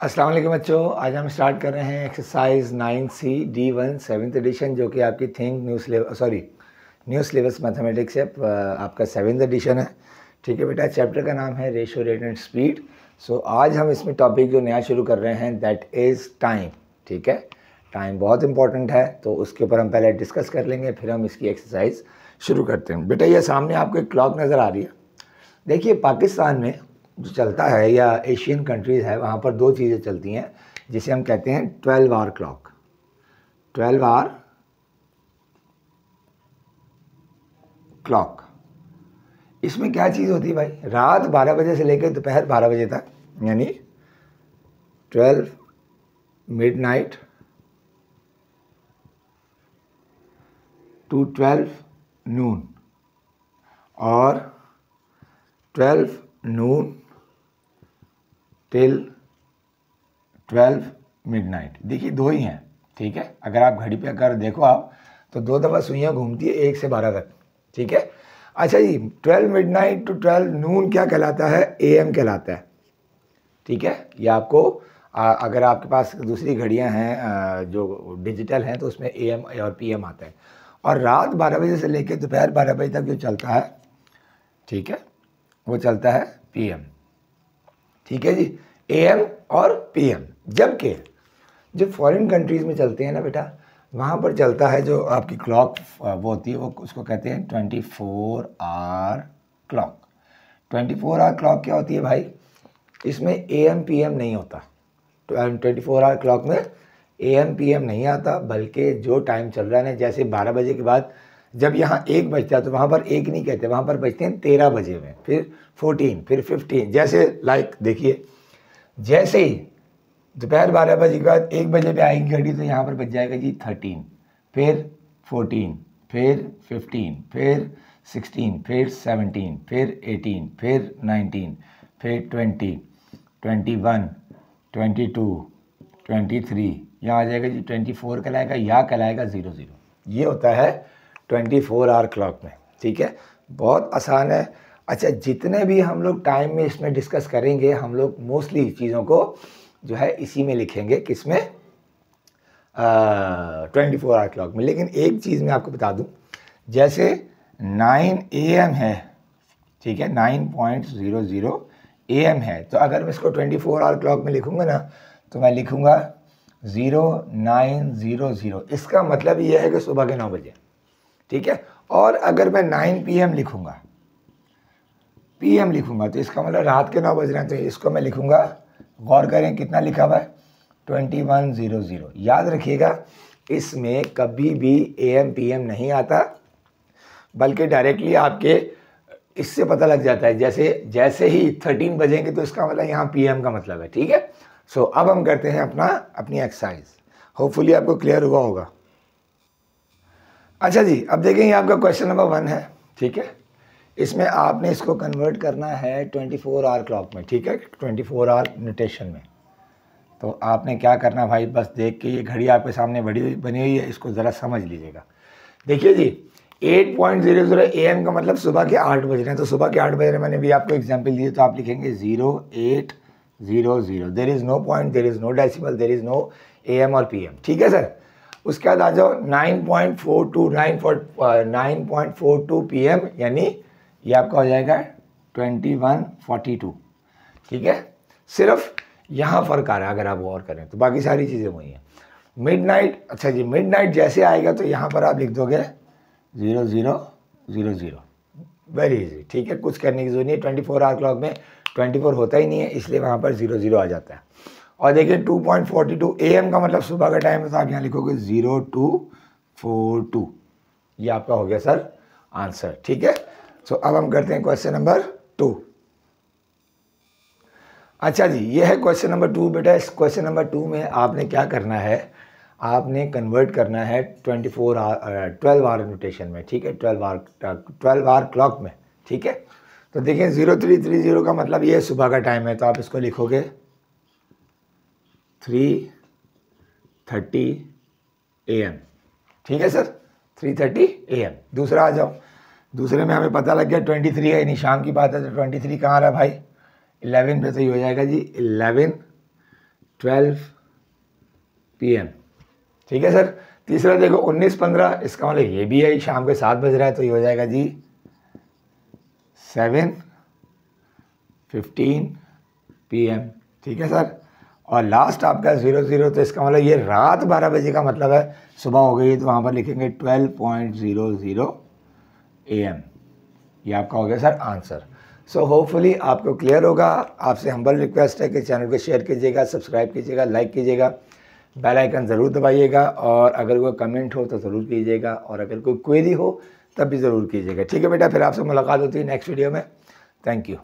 अस्सलाम वालेकुम बच्चों, आज हम स्टार्ट कर रहे हैं exercise 9C D1 7th addition, जो कि आपकी थिंक न्यू सिलेबस मैथमेटिक्स है। आपका 7th एडिशन है। ठीक है बेटा, चैप्टर का नाम है रेशियो, रेट एंड स्पीड। सो आज हम इसमें टॉपिक जो नया शुरू कर रहे हैं दैट इज़ टाइम। ठीक है, टाइम बहुत इंपॉर्टेंट है, तो उसके ऊपर हम पहले डिस्कस कर लेंगे, फिर हम इसकी एक्सरसाइज शुरू करते हैं। बेटा ये सामने आपको एक क्लॉक नज़र आ रही है। देखिए पाकिस्तान में जो चलता है या एशियन कंट्रीज़ है, वहाँ पर दो चीज़ें चलती हैं जिसे हम कहते हैं 12 आवर क्लॉक। 12 आवर क्लॉक, इसमें क्या चीज़ होती है भाई? रात 12 बजे से लेकर दोपहर 12 बजे तक, यानी 12 मिडनाइट टू 12 नून और 12 नून टिल 12 मिडनाइट। देखिए दो ही हैं। ठीक है, अगर आप घड़ी पे अगर देखो आप तो दो दफ़ा सुइयाँ घूमती है 1 से 12 तक। ठीक है, अच्छा जी, 12 मिडनाइट टू 12 नून क्या कहलाता है? AM कहलाता है। ठीक है, ये आपको अगर आपके पास दूसरी घड़ियां हैं जो डिजिटल हैं तो उसमें AM और PM आता है। और रात 12 बजे से लेकर दोपहर 12 बजे तक जो चलता है, ठीक है, वो चलता है PM। ठीक है जी, AM और PM। जबकि जो फॉरेन कंट्रीज़ में चलते हैं ना बेटा, वहाँ पर चलता है जो आपकी क्लॉक वो होती है, वो उसको कहते हैं 24 आवर क्लॉक। 24 आवर क्लॉक क्या होती है भाई? इसमें AM PM नहीं होता। 24 आवर क्लॉक में AM PM नहीं आता, बल्कि जो टाइम चल रहा है ना, जैसे 12 बजे के बाद जब यहाँ 1 बजता है तो वहाँ पर 1 नहीं कहते, वहाँ पर बजते हैं 13 बजे में, फिर 14, फिर 15। जैसे लाइक देखिए, जैसे ही दोपहर 12 बजे के बाद 1 बजे पे आएगी घड़ी तो यहाँ पर बज जाएगा जी 13, फिर 14, फिर 15, फिर 16, फिर 17, फिर 18, फिर 19, फिर 20, 21, 22, 23, यहाँ आ जाएगा जी 24 कहलाएगा या कहलाएगा 00। ये होता है 24 आवर क्लॉक में। ठीक है, बहुत आसान है। अच्छा, जितने भी हम लोग टाइम में इसमें डिस्कस करेंगे, हम लोग मोस्टली चीज़ों को जो है इसी में लिखेंगे, किसमें? 24 आवर क्लॉक में। लेकिन एक चीज़ मैं आपको बता दूं, जैसे 9 AM है, ठीक है, 9.00 AM है, तो अगर मैं इसको 24 आवर क्लॉक में लिखूंगा ना, तो मैं लिखूंगा 0900। इसका मतलब ये है कि सुबह के 9 बजे। ठीक है, और अगर मैं 9 PM लिखूंगा, PM लिखूंगा, तो इसका मतलब रात के 9 बज रहे हैं, तो इसको मैं लिखूंगा, गौर करें कितना लिखा हुआ है, 2100। याद रखिएगा, इसमें कभी भी AM PM नहीं आता, बल्कि डायरेक्टली आपके इससे पता लग जाता है। जैसे ही 13 बजेंगे तो इसका मतलब यहाँ PM का मतलब है। ठीक है, सो अब हम करते हैं अपनी एक्सरसाइज। होपफुली आपको क्लियर हुआ होगा। अच्छा जी, अब देखेंगे आपका क्वेश्चन नंबर 1 है। ठीक है, इसमें आपने इसको कन्वर्ट करना है 24 आवर क्लॉक में। ठीक है, 24 आवर नोटेशन में। तो आपने क्या करना भाई, बस देख के, ये घड़ी आपके सामने बनी हुई है, इसको ज़रा समझ लीजिएगा। देखिए जी, 8.00 AM का मतलब सुबह के 8 बज रहे हैं, तो सुबह के 8 बज रहे हैं, मैंने भी आपको एग्जाम्पल दिए, तो आप लिखेंगे 0800। There is no point, there is no decimal, there is no AM और PM। ठीक है सर, उसके बाद आ जाओ 9.42 PM, यानी ये आपका हो जाएगा 2142। ठीक है, सिर्फ यहाँ फ़र्क आ रहा है, अगर आप गौर करें तो बाकी सारी चीज़ें वही हैं। मिडनाइट, अच्छा जी, मिडनाइट जैसे आएगा तो यहाँ पर आप लिख दोगे 0000। Very easy. ठीक है, कुछ करने की जरूरत नहीं है। 24 आवर क्लॉक में 24 होता ही नहीं है, इसलिए वहाँ पर 00 आ जाता है। और देखिए 2.42 AM का मतलब सुबह का टाइम है, तो आप यहाँ लिखोगे 0242। ये आपका हो गया सर आंसर। ठीक है, सो अब हम करते हैं क्वेश्चन नंबर 2। अच्छा जी, ये है क्वेश्चन नंबर 2। बेटा इस क्वेश्चन नंबर 2 में आपने क्या करना है, आपने कन्वर्ट करना है 12 आवर नोटेशन में। ठीक है, 12 आवर क्लॉक में। ठीक है, तो देखिए 0330 का मतलब ये सुबह का टाइम है, तो आप इसको लिखोगे 3:30 AM। ठीक है सर, 3:30 AM। दूसरा आ जाओ, दूसरे में हमें पता लग गया 23 है, यानी शाम की बात है, तो 23 कहाँ आ रहा है भाई? 11 पे, तो ये हो जाएगा जी 11 12 PM, ठीक है सर। तीसरा देखो 19:15, इसका मतलब ये भी है शाम के 7 बज रहा है, तो ये हो जाएगा जी 7:15 PM, ठीक है सर। और लास्ट आपका 00, तो इसका मतलब ये रात 12 बजे का मतलब है सुबह हो गई, तो वहाँ पर लिखेंगे 12:00 AM। ये आपका हो गया सर आंसर। सो होपफुली आपको क्लियर होगा। आपसे हम्बल रिक्वेस्ट है कि चैनल को शेयर कीजिएगा, सब्सक्राइब कीजिएगा, लाइक कीजिएगा, बेल आइकन ज़रूर दबाइएगा, और अगर कोई कमेंट हो तो ज़रूर कीजिएगा, और अगर कोई क्वेरी हो तब भी ज़रूर कीजिएगा, ठीक है बेटा। फिर आपसे मुलाकात होती है नेक्स्ट वीडियो में। Thank you.